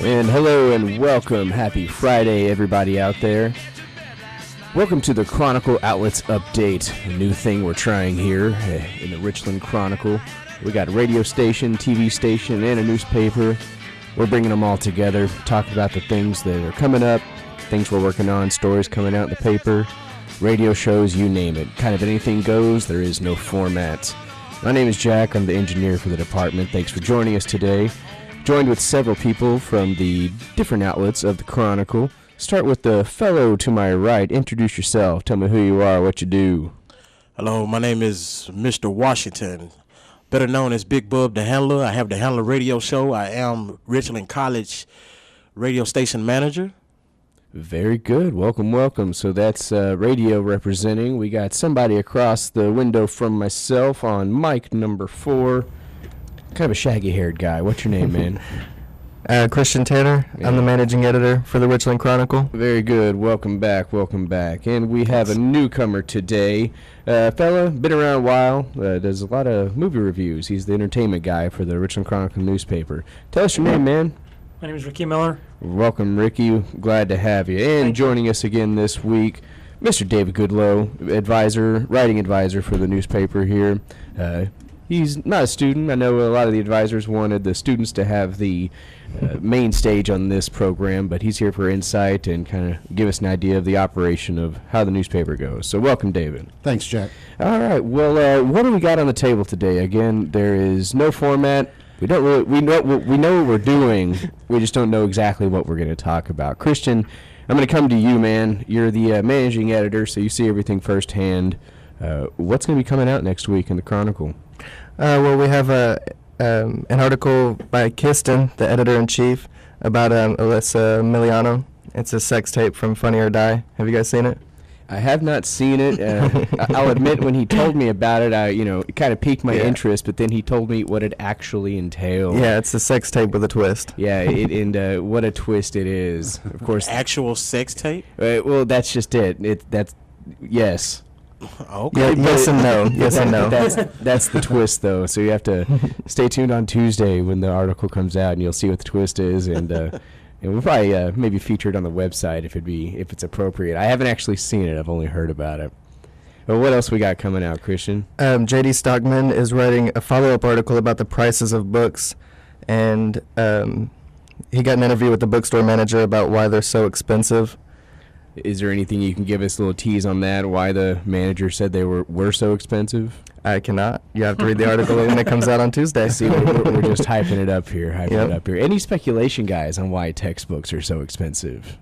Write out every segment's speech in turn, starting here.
And hello and welcome. Happy Friday, everybody out there. Welcome to the Chronicle Outlets Update, a new thing we're trying here in the Richland Chronicle. We got a radio station, TV station, and a newspaper. We're bringing them all together, talking about the things that are coming up, things we're working on, stories coming out in the paper, radio shows, you name it. Kind of anything goes, there is no format. My name is Jack. I'm the engineer for the department. Thanks for joining us today. Joined with several people from the different outlets of the Chronicle. Start with the fellow to my right. Introduce yourself. Tell me who you are, what you do. Hello, my name is Mr. Washington, better known as Big Bub the Handler. I have the Handler radio show. I am Richland College radio station manager. Very good. Welcome, welcome. So that's radio representing. We got somebody across the window from myself on mic number 4. Kind of a shaggy-haired guy. What's your name, man? Christian Tanner. Yeah. I'm the managing editor for the Richland Chronicle. Very good. Welcome back. Welcome back. And we have a newcomer today. Fella, been around a while. Does a lot of movie reviews. He's the entertainment guy for the Richland Chronicle newspaper. Tell us your name, man. My name is Ricky Miller. Welcome, Ricky. Glad to have you. And joining us again this week, Mr. David Goodlow, writing advisor for the newspaper here. He's not a student. I know a lot of the advisors wanted the students to have the main stage on this program, but he's here for insight and kind of give us an idea of the operation of how the newspaper goes. So welcome, David. Thanks, Jack. All right. Well, what do we got on the table today? Again, there is no format. We know what we're doing. We just don't know exactly what we're going to talk about. Christian, I'm going to come to you, man. You're the managing editor, so you see everything firsthand. What's going to be coming out next week in the Chronicle? Well, we have an article by Kiston, the editor-in-chief, about Alyssa Miliano. It's a sex tape from Funny or Die. Have you guys seen it? I have not seen it. I'll admit, when he told me about it, it kind of piqued my interest, but then he told me what it actually entailed. Yeah, it's a sex tape with a twist. Yeah, and what a twist it is. Of course. Actual sex tape? Well, that's just it. Yes. Okay. Yeah, yes and no. Yes and no. That's the twist, though. So you have to stay tuned on Tuesday when the article comes out, and you'll see what the twist is. And we'll probably maybe feature it on the website if it's appropriate. I haven't actually seen it. I've only heard about it. Well, what else we got coming out, Christian? J.D. Stockman is writing a follow-up article about the prices of books, and he got an interview with the bookstore manager about why they're so expensive. Is there anything you can give us a little tease on that, why the manager said they were so expensive? I cannot. You have to read the article when it comes out on Tuesday. See, we're just hyping it up here. Any speculation, guys, on why textbooks are so expensive?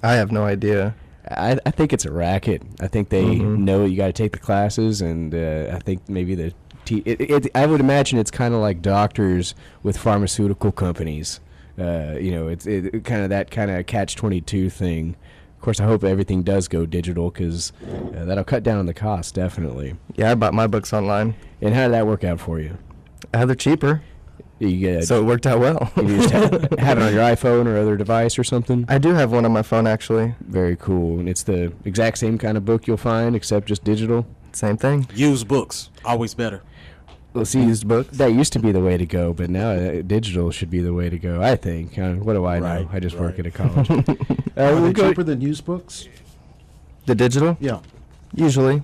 I have no idea. I think it's a racket. I think they know you got to take the classes, and I think maybe I would imagine it's kind of like doctors with pharmaceutical companies. It's kind of that kind of catch-22 thing. Of course, I hope everything does go digital because that'll cut down on the cost, definitely. Yeah, I bought my books online. And how did that work out for you? They're cheaper. So it worked out well. You just have it on your iPhone or other device or something? I do have one on my phone, actually. Very cool. And it's the exact same kind of book you'll find, except just digital? Same thing. Used books, always better. Well, see, used books, that used to be the way to go, but now digital should be the way to go, I think. What do I know? I just work at a college. Are they cheaper than used books? The digital? Yeah. Usually.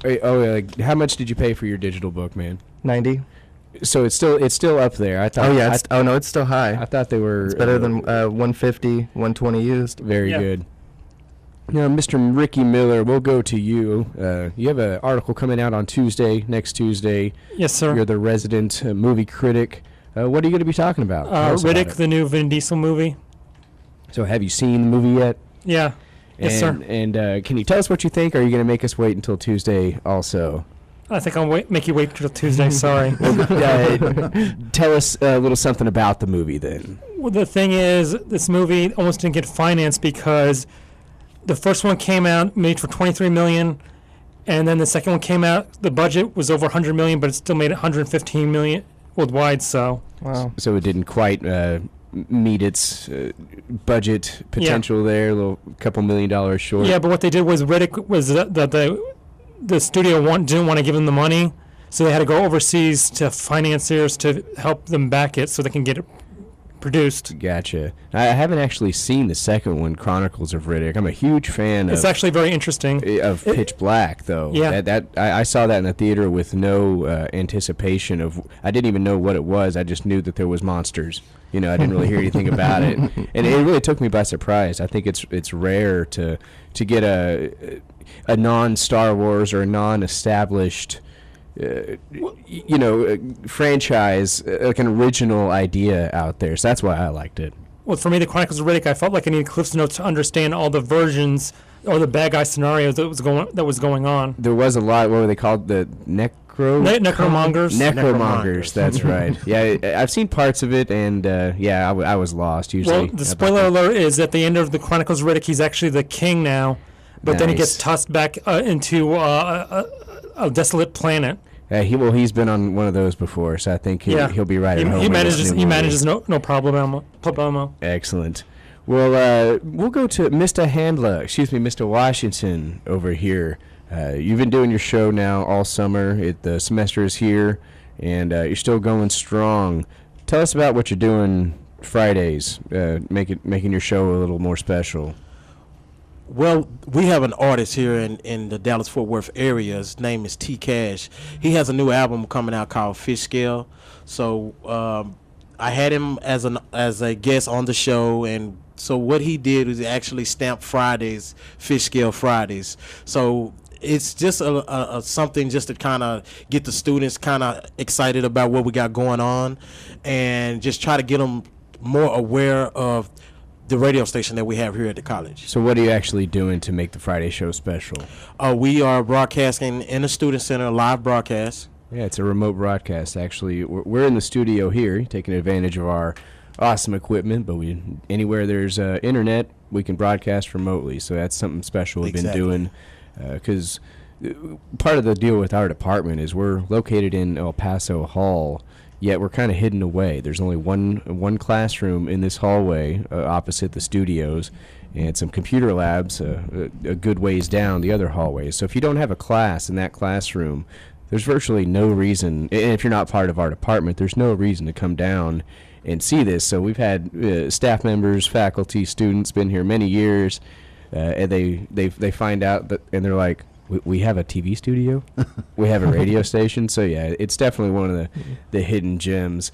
How much did you pay for your digital book, man? $90. So it's still up there. I thought. No, it's still high. I thought they were. It's better than $150, $120 used. Very good. Now, Mr. Ricky Miller, we'll go to you. You have an article coming out on next Tuesday. Yes, sir. You're the resident movie critic. What are you going to be talking about? Riddick, the new Vin Diesel movie. So have you seen the movie yet? Yeah. Yes, sir. And can you tell us what you think, or are you going to make us wait until Tuesday also? I think I'll make you wait until Tuesday, sorry. Tell us a little something about the movie then. Well, the thing is, this movie almost didn't get financed because the first one came out, made for $23 million, and then the second one came out, the budget was over $100 million, but it still made $115 million worldwide, so. Wow. So it didn't quite meet its budget potential there, a little couple $1 million short. Yeah, but what they did was Riddick was that the studio didn't want to give them the money, so they had to go overseas to financiers to help them back it so they can get it produced. Gotcha. I haven't actually seen the second one, Chronicles of Riddick. I'm a huge fan It's actually very interesting. of Pitch Black, though. Yeah. I saw that in the theater with no anticipation of. I didn't even know what it was. I just knew that there was monsters. I didn't really hear anything about it, and it really took me by surprise. I think it's rare to get a non-Star Wars or a non-established franchise, like an original idea out there. So that's why I liked it. Well, for me, the Chronicles of Riddick, I felt like I needed Cliff's Notes to understand all the versions or the bad guy scenarios that was going on. There was a lot. What were they called? The necromongers. Necromongers. That's right. Yeah, I've seen parts of it, and I was lost. Usually, well, the spoiler alert is at the end of the Chronicles of Riddick, he's actually the king now, but then he gets tossed back into a desolate planet. He's been on one of those before, so I think he'll be right at home. He manages no problemo. Excellent. Well, we'll go to Mr. Washington over here. You've been doing your show now all summer. The semester is here, and you're still going strong. Tell us about what you're doing Fridays, making your show a little more special. Well, we have an artist here in the Dallas-Fort Worth area. His name is T Cash. He has a new album coming out called Fish Scale. So I had him as a guest on the show, and so what he did was actually stamp Fridays, Fish Scale Fridays. So it's just a something just to kind of get the students kind of excited about what we got going on, and just try to get them more aware of the radio station that we have here at the college. So what are you actually doing to make the Friday show special? We are broadcasting in the student center, live broadcast. Yeah, it's a remote broadcast, actually. We're in the studio here, taking advantage of our awesome equipment, but anywhere there's internet, we can broadcast remotely. So that's something special we've been doing, because part of the deal with our department is we're located in El Paso Hall, yet we're kind of hidden away. There's only one classroom in this hallway opposite the studios, and some computer labs a good ways down the other hallways. So if you don't have a class in that classroom, there's virtually no reason, and if you're not part of our department, there's no reason to come down and see this. So we've had staff members, faculty, students been here many years, and they find out that, and they're like, we have a TV studio, we have a radio station. So yeah, it's definitely one of the hidden gems.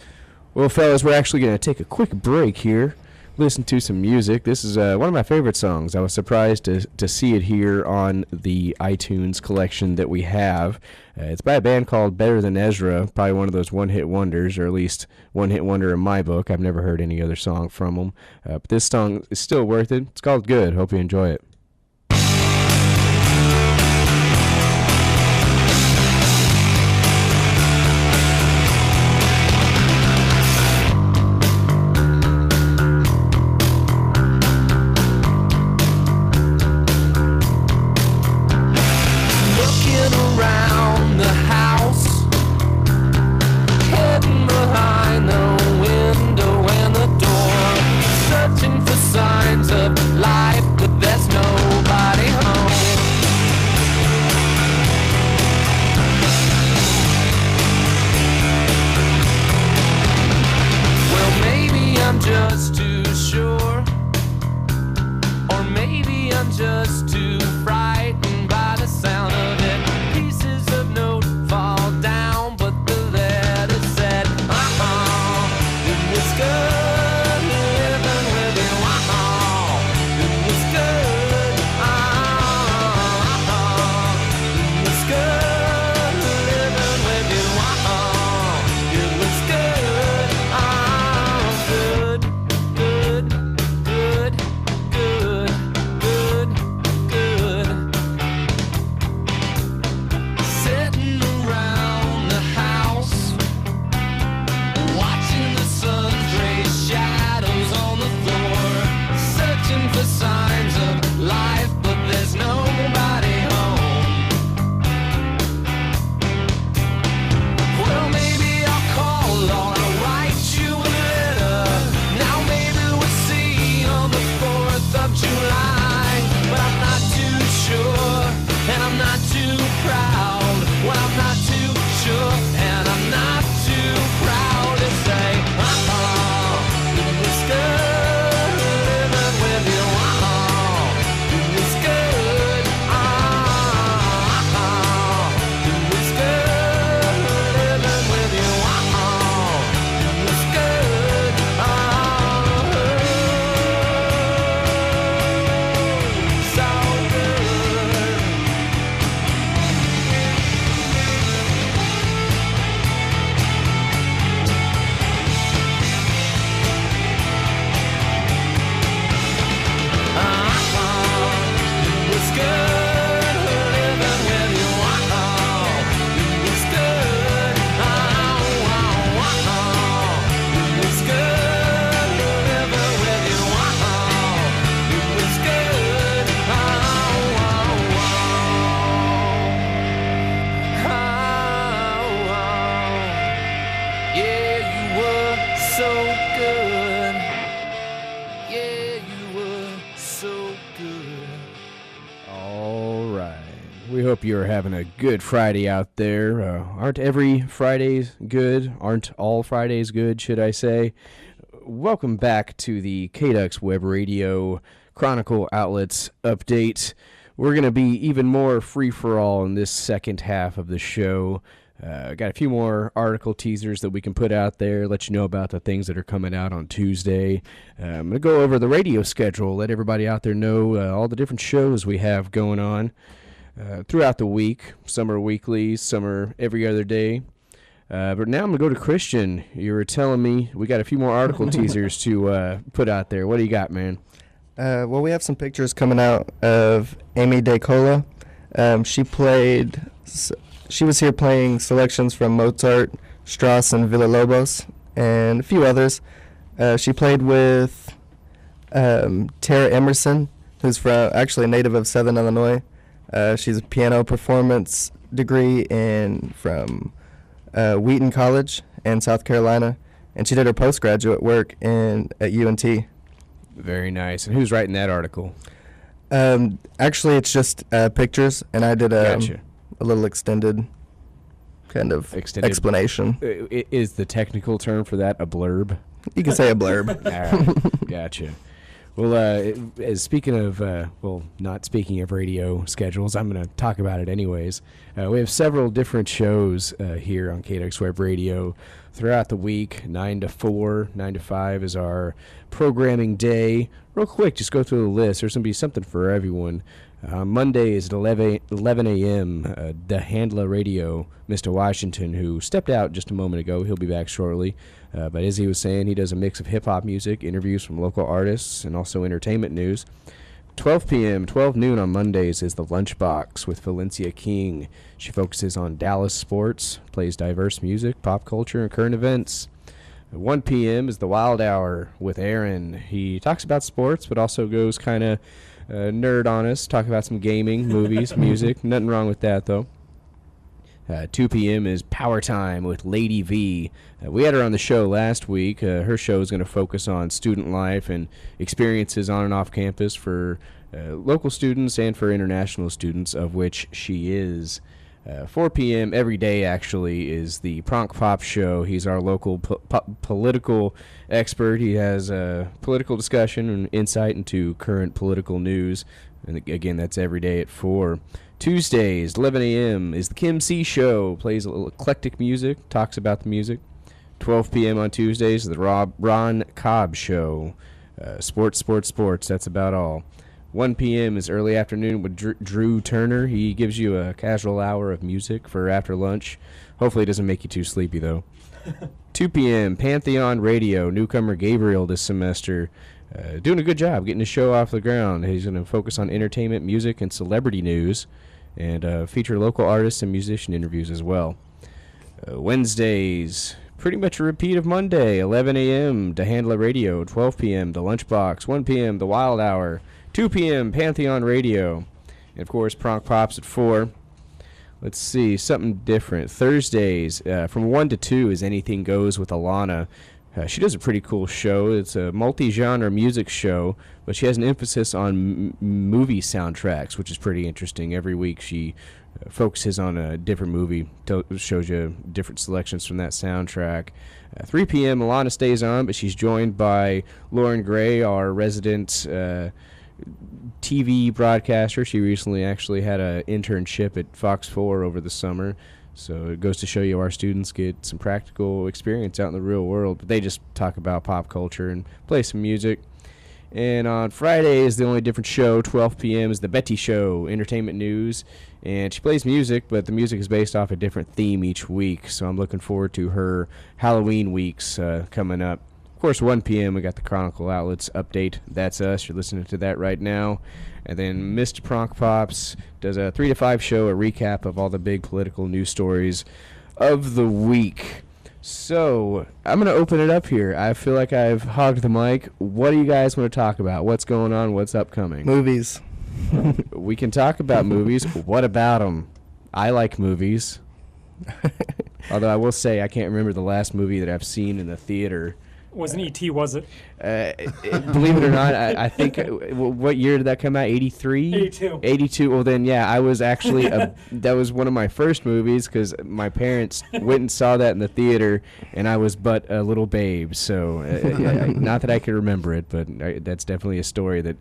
Well, fellas, we're actually going to take a quick break here, listen to some music. This is one of my favorite songs. I was surprised to see it here on the iTunes collection that we have. It's by a band called Better Than Ezra, probably one of those one-hit wonders, or at least one-hit wonder in my book. I've never heard any other song from them. But this song is still worth it. It's called Good. Hope you enjoy it. Signs of life, but there's no hope you're having a good Friday out there. Aren't every Fridays good? Aren't all Fridays good, should I say? Welcome back to the KDUX Web Radio Chronicle Outlets Update. We're going to be even more free-for-all in this second half of the show. Got a few more article teasers that we can put out there, let you know about the things that are coming out on Tuesday. I'm going to go over the radio schedule, let everybody out there know all the different shows we have going on throughout the week. Some are weekly, some are every other day. But now I'm going to go to Christian. You were telling me we got a few more article teasers to put out there. What do you got, man? Well, we have some pictures coming out of Amy DeCola. She was here playing selections from Mozart, Strauss, and Villa-Lobos, and a few others. She played with Tara Emerson, who's actually a native of Southern Illinois. She's a piano performance degree from Wheaton College in South Carolina, and she did her postgraduate work at UNT. Very nice. And who's writing that article? Actually, it's just pictures, and I did Gotcha. A little extended explanation. Is the technical term for that a blurb? You can say a blurb. All right. Gotcha. Well, speaking of, not speaking of radio schedules, I'm going to talk about it anyways. We have several different shows here on KDUX Web Radio throughout the week. 9 to 4, 9 to 5 is our programming day. Real quick, just go through the list. There's going to be something for everyone. Monday is at 11 a.m., the Handler Radio, Mr. Washington, who stepped out just a moment ago. He'll be back shortly. But as he was saying, he does a mix of hip-hop music, interviews from local artists, and also entertainment news. 12 p.m., 12 noon on Mondays is The Lunchbox with Valencia King. She focuses on Dallas sports, plays diverse music, pop culture, and current events. 1 p.m. is The Wild Hour with Aaron. He talks about sports, but also goes kind of nerd on us, talk about some gaming, movies, music. Nothing wrong with that, though. 2 p.m. is Power Time with Lady V. We had her on the show last week. Her show is going to focus on student life and experiences on and off campus for local students and for international students, of which she is. 4 p.m. every day, actually, is the Pronk Pop Show. He's our local political expert. He has political discussion and insight into current political news. And again, that's every day at 4. Tuesdays, 11 a.m. is the Kim C Show. Plays a little eclectic music, talks about the music. 12 p.m. on Tuesdays, the Ron Cobb Show. Sports. That's about all. 1 p.m. is early afternoon with Drew Turner. He gives you a casual hour of music for after lunch. Hopefully it doesn't make you too sleepy, though. 2 p.m. Pantheon Radio. Newcomer Gabriel this semester. Doing a good job getting the show off the ground. He's going to focus on entertainment, music, and celebrity news, and feature local artists and musician interviews as well. Wednesdays, pretty much a repeat of Monday. 11 a.m. to Handler Radio. 12 p.m. The Lunchbox. 1 p.m. The Wild Hour. 2 p.m. Pantheon Radio. And, of course, Pronk Pops at 4. Let's see, something different. Thursdays, from 1 to 2 is Anything Goes with Alana. She does a pretty cool show. It's a multi-genre music show, but she has an emphasis on movie soundtracks, which is pretty interesting. Every week she focuses on a different movie, shows you different selections from that soundtrack. 3 p.m. Alana stays on, but she's joined by Lauren Gray, our resident TV broadcaster. She recently actually had an internship at Fox 4 over the summer. So it goes to show you our students get some practical experience out in the real world. But they just talk about pop culture and play some music. And on Friday is the only different show. 12 p.m. is the Betty Show, entertainment news. And she plays music, but the music is based off a different theme each week. So I'm looking forward to her Halloween weeks coming up. Of course, 1 p.m. we got the Chronicle Outlets update. That's us. You're listening to that right now. And then Mr. Pronk Pops does a 3 to 5 show, a recap of all the big political news stories of the week. So I'm going to open it up here. I feel like I've hogged the mic. What do you guys want to talk about? What's going on? What's upcoming? Movies. We can talk about movies. What about them? I like movies. Although I will say I can't remember the last movie that I've seen in the theater. Wasn't E.T., was it? Believe it or not, I think, what year did that come out? 83? 82. 82. Well, then, yeah, I was actually, that was one of my first movies because my parents went and saw that in the theater, and I was but a little babe. So, not that I can remember it, but that's definitely a story that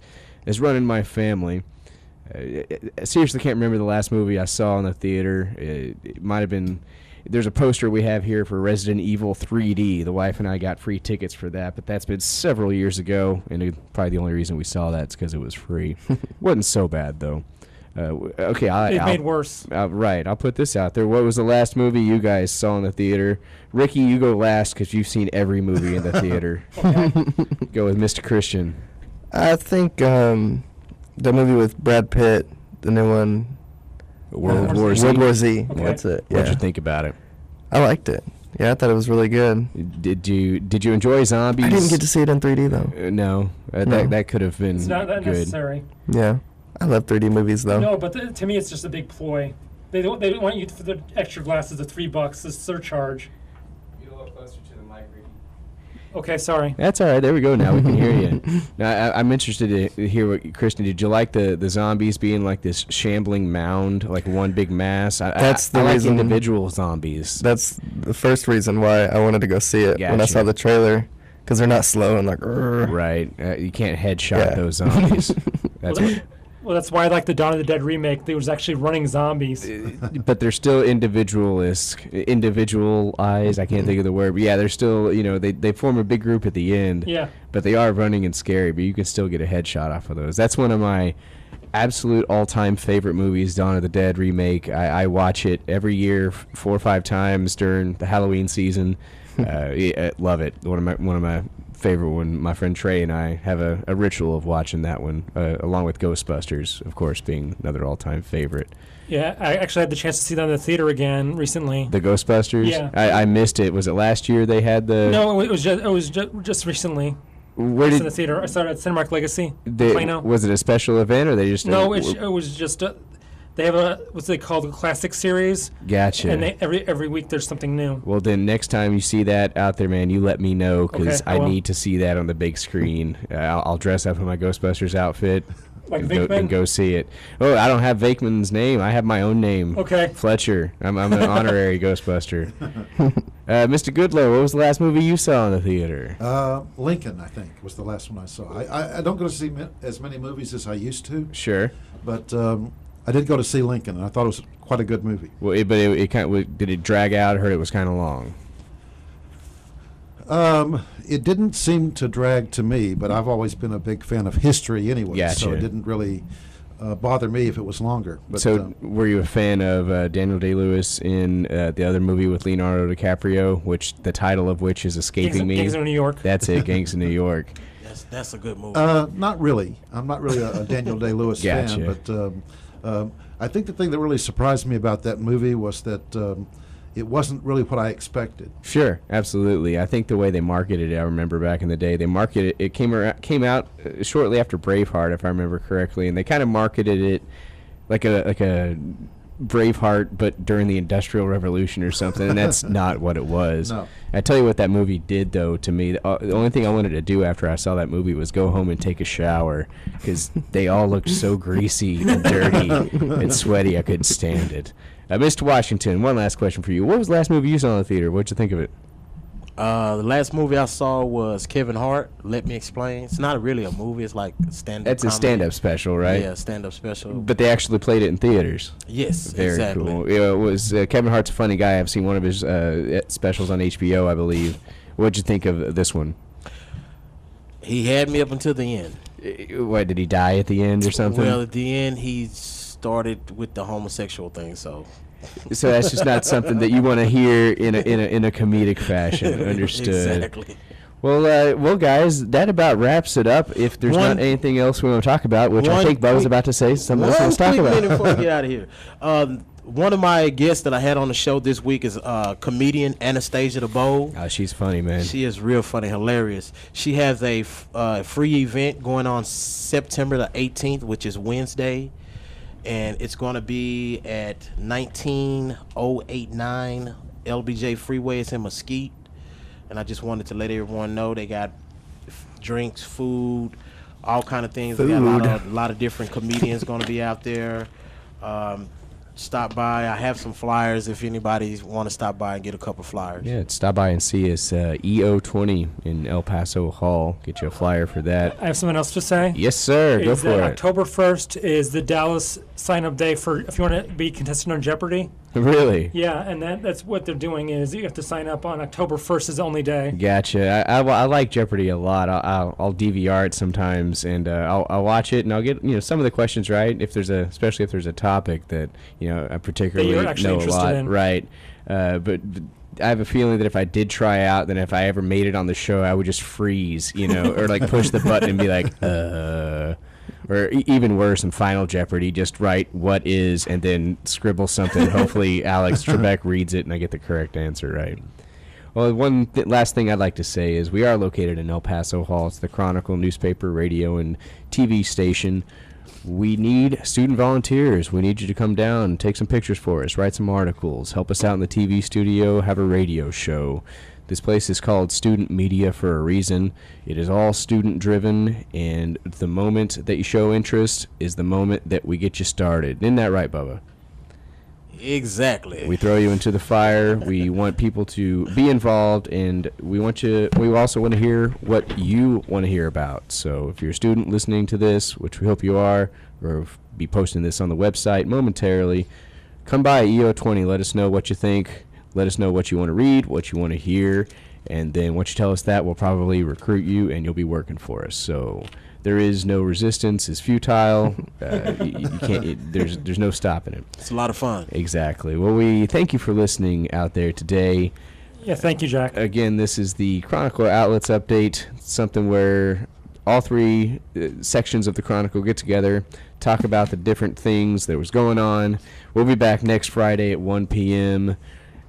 is run in my family. Seriously can't remember the last movie I saw in the theater. It might have been... There's a poster we have here for Resident Evil 3D. The wife and I got free tickets for that, but that's been several years ago, and probably the only reason we saw that is because it was free. Wasn't so bad, though. Okay, It made worse. Right, I'll put this out there. What was the last movie you guys saw in the theater? Ricky, you go last because you've seen every movie in the theater. Go with Mr. Christian. I think the movie with Brad Pitt, the new one. World War Z. World War Z. Okay. That's it. What'd Yeah. you think about it? I liked it. Yeah, I thought it was really good. Did you enjoy zombies? I didn't get to see it in 3D though. No, No. That could have been It's not that good. necessary. Yeah, I love 3D movies though. No, but to me, it's just a big ploy. They don't want you for the extra glasses of $3, the surcharge. Get a little closer to the mic, Ricky. Okay, sorry. That's all right. There we go. Now we can hear you. Now, I'm interested to hear what Kristen. Did you like the zombies being like this shambling mound, like one big mass? That's the I like reason- individual zombies. That's the first reason why I wanted to go see it when I Gotcha. saw the trailer, because they're not slow and like. "Rrr." Right. You can't headshot Yeah. those zombies. That's Well, that's why I like the Dawn of the Dead remake. They was actually running zombies. but they're still individualist. Individualized. I can't think of the word. But yeah, they're still. They form a big group at the end. Yeah. But they are running and scary. But you can still get a headshot off of those. That's one of my absolute all-time favorite movies, Dawn of the Dead remake. I watch it every year, 4 or 5 times during the Halloween season. Love it. One of my favorite one. My friend Trey and I have a ritual of watching that one, along with Ghostbusters, of course, being another all-time favorite. Yeah, I actually had the chance to see that in the theater again recently. The Ghostbusters. Yeah. I missed it. Was it last year they had the? No, it was just recently. Where It's did in the theater. I saw it at Cinemark Legacy. they? Plano. Was it a special event or they just? No, it was just they have what's they call the classic series, Gotcha. and every week there's something new. Well, then next time you see that out there, man, you let me know because Okay, I I will. need to see that on the big screen. I'll dress up in my Ghostbusters outfit Like and Vinkman? go see it. Oh, I don't have Vakeman's name. I have my own name. Okay. Fletcher. I'm an honorary Ghostbuster. Mr. Goodlow, what was the last movie you saw in the theater? Lincoln, I think, was the last one I saw. I don't go to see as many movies as I used to, Sure. but I did go to see Lincoln, and I thought it was quite a good movie. Well, it kind of did it drag out? I heard it was kind of long. It didn't seem to drag to me, but I've always been a big fan of history anyway, so Gotcha. it didn't really bother me if it was longer. But, So, were you a fan of Daniel Day-Lewis in the other movie with Leonardo DiCaprio, which the title of which is escaping me? Gangs of New York. That's it, Gangs of New York. That's a good movie. not really. I'm not really a Daniel Day-Lewis Gotcha. fan, but I think the thing that really surprised me about that movie was that it wasn't really what I expected. Sure, absolutely. I think the way they marketed it, I remember back in the day, they marketed it came out shortly after Braveheart, if I remember correctly, and they kind of marketed it like a Braveheart, but during the Industrial Revolution or something, and that's not what it was. No. I tell you what that movie did, though, to me. The only thing I wanted to do after I saw that movie was go home and take a shower, because they all looked so greasy and dirty and sweaty, I couldn't stand it. Mr. Washington, one last question for you. What was the last movie you saw in the theater? What'd you think of it? The last movie I saw was Kevin Hart. Let Me Explain. It's not really a movie. It's like stand-up. That's a comedy. stand-up special, right? Yeah, stand-up special. But they actually played it in theaters. Yes, Very exactly. cool. Yeah, it was Kevin Hart's a funny guy. I've seen one of his specials on HBO, I believe. What'd you think of this one? He had me up until the end. What, did he die at the end or something? Well, at the end, he started with the homosexual thing. So So that's just not something that you want to hear in a comedic fashion. Understood. Exactly. Well, guys, that about wraps it up. If there's not anything else we want to talk about, which I think Bubba's about to say something else to talk One quick minute about. before we get out of here. One of my guests that I had on the show this week is comedian Anastasia DeBow. Oh, she's funny, man. She is real funny, hilarious. She has a free event going on September the 18th, which is Wednesday, and it's going to be at 19089 LBJ Freeway. It's in Mesquite. and I just wanted to let everyone know they got drinks, food, all kind of things. They got a lot of different comedians going to be out there. Stop by. I have some flyers if anybody want to stop by and get a couple flyers. Yeah, stop by and see us. EO20 in El Paso Hall. Get you a flyer for that. I have something else to say. Yes, sir. Go Is for that it. October 1st is the Dallas sign-up day for if you want to be contestant on Jeopardy. Really? Yeah, and that's what they're doing is you have to sign up on October 1st is the only day. Gotcha. I like Jeopardy a lot. I'll DVR it sometimes, and I'll watch it, and I'll get some of the questions right especially if there's a topic that I particularly you're actually know a interested lot. in. Right. But I have a feeling that if I did try out, then if I ever made it on the show, I would just freeze, or like push the button and be like, or even worse in Final Jeopardy, just write what is and then scribble something. Hopefully Alex Trebek reads it and I get the correct answer right. Well, one last thing I'd like to say is we are located in El Paso Hall. It's the Chronicle newspaper, radio, and TV station. We need student volunteers. We need you to come down and take some pictures for us, write some articles, help us out in the TV studio, have a radio show. This place is called Student Media for a reason. It is all student-driven, and the moment that you show interest is the moment that we get you started. Isn't that right, Bubba? Exactly. We throw you into the fire. We want people to be involved, and we also want to hear what you want to hear about. So if you're a student listening to this, which we hope you are, or be posting this on the website momentarily, come by EO20. Let us know what you think. Let us know what you want to read, what you want to hear, and then once you tell us that, we'll probably recruit you, and you'll be working for us. So there is no resistance. It's futile. You can't. There's no stopping it. It's a lot of fun. Exactly. Well, we thank you for listening out there today. Yeah, thank you, Jack. Again, this is the Chronicle Outlets Update, something where all three sections of the Chronicle get together, talk about the different things that was going on. We'll be back next Friday at 1 p.m.,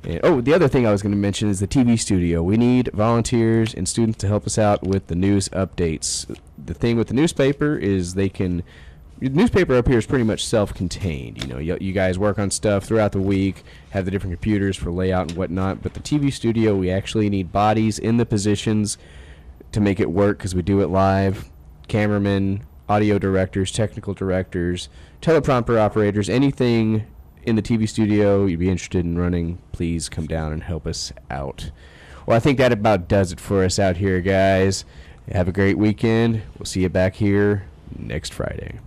and, the other thing I was going to mention is the TV studio. We need volunteers and students to help us out with the news updates. The thing with the newspaper is the newspaper up here is pretty much self-contained. You guys work on stuff throughout the week, have the different computers for layout and whatnot, but the TV studio, we actually need bodies in the positions to make it work because we do it live. Cameramen, audio directors, technical directors, teleprompter operators, anything in the TV studio you'd be interested in running, please come down and help us out. Well, I think that about does it for us out here, guys. Have a great weekend. We'll see you back here next Friday.